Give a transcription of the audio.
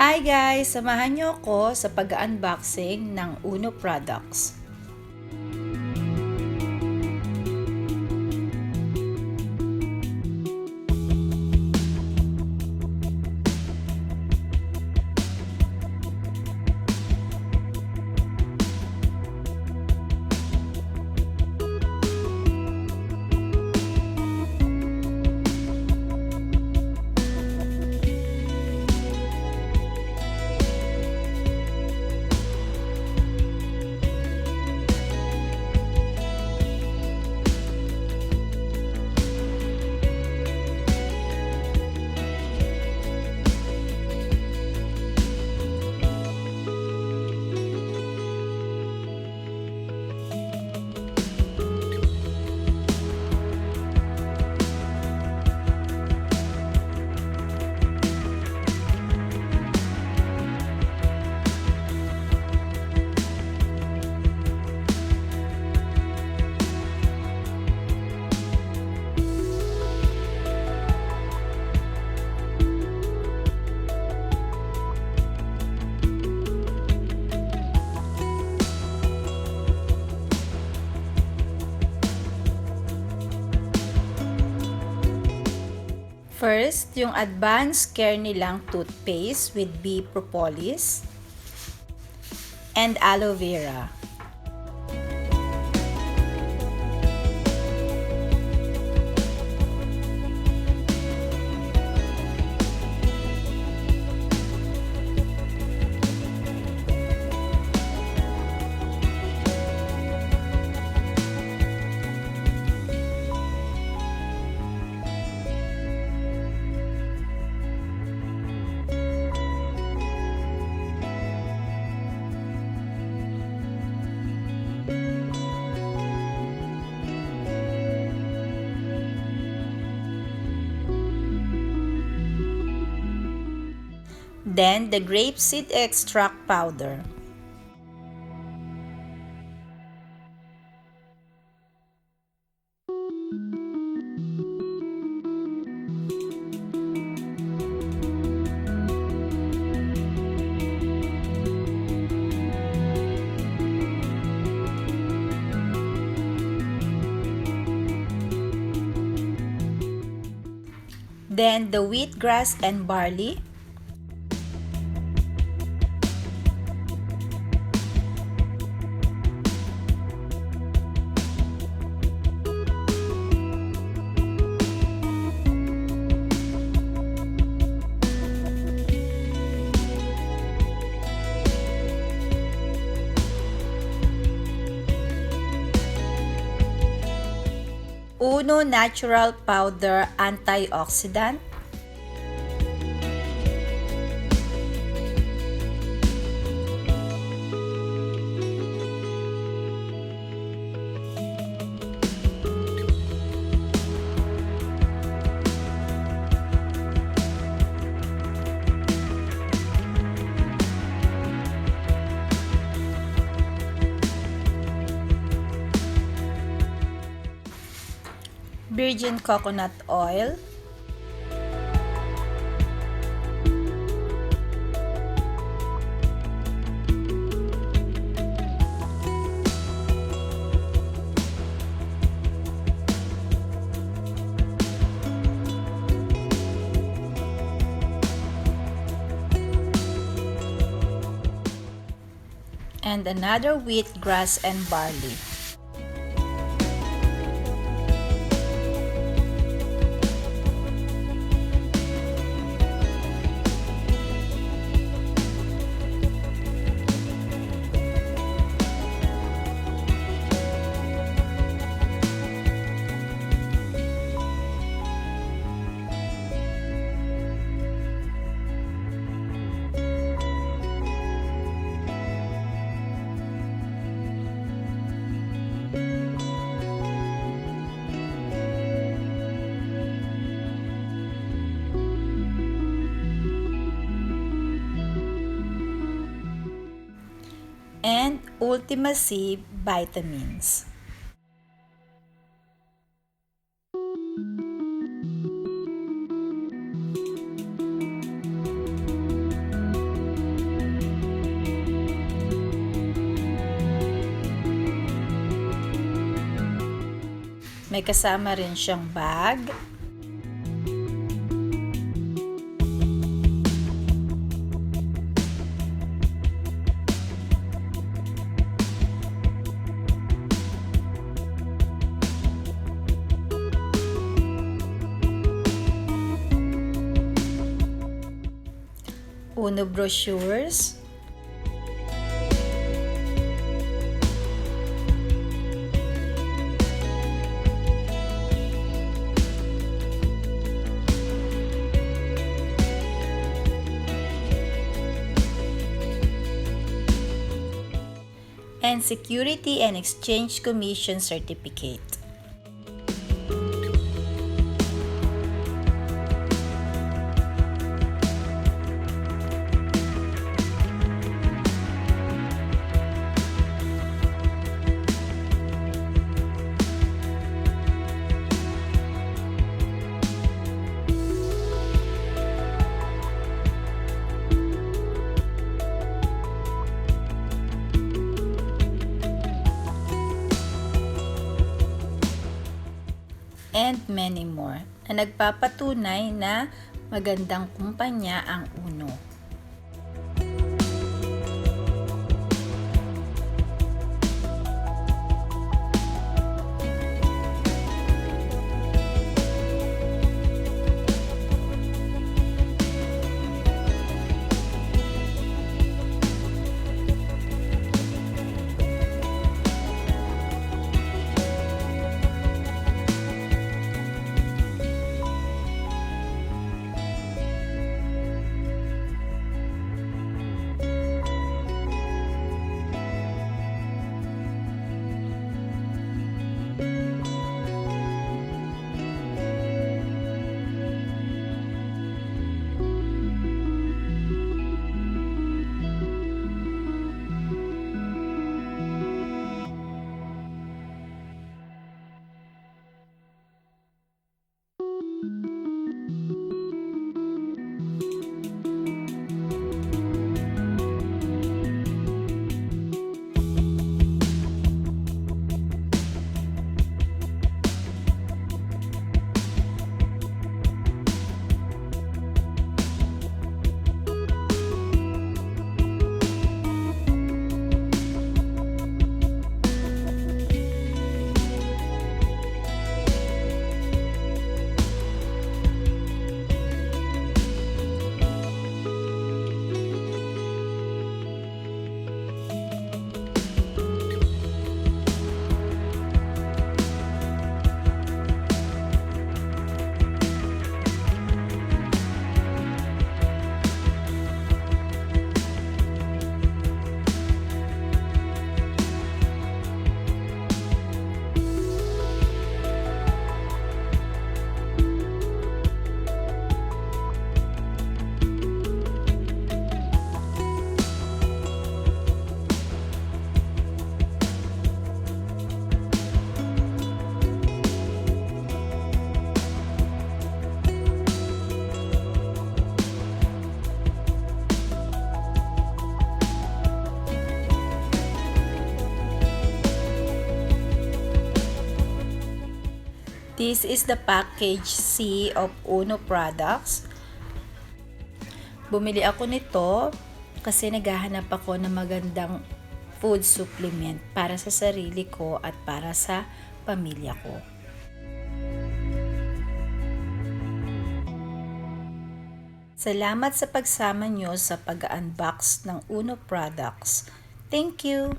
Hi guys! Samahan niyo ako sa pag-unboxing ng Uno products. First, yung advanced care nilang toothpaste with bee propolis and aloe vera. Then, the grapeseed extract powder. Then, the wheatgrass and barley. Uno Natural Powder Antioxidant. Virgin coconut oil, and another wheatgrass and barley. And Ultima-C vitamins. May kasama rin siyang bag. Uno brochures. And Security and Exchange Commission Certificate. And many more na nagpapatunay na magandang kumpanya ang Uno. This is the package C of Uno products. Bumili ako nito kasi naghahanap ako ng magandang food supplement para sa sarili ko at para sa pamilya ko. Salamat sa pagsama nyo sa pag-unbox ng Uno products. Thank you!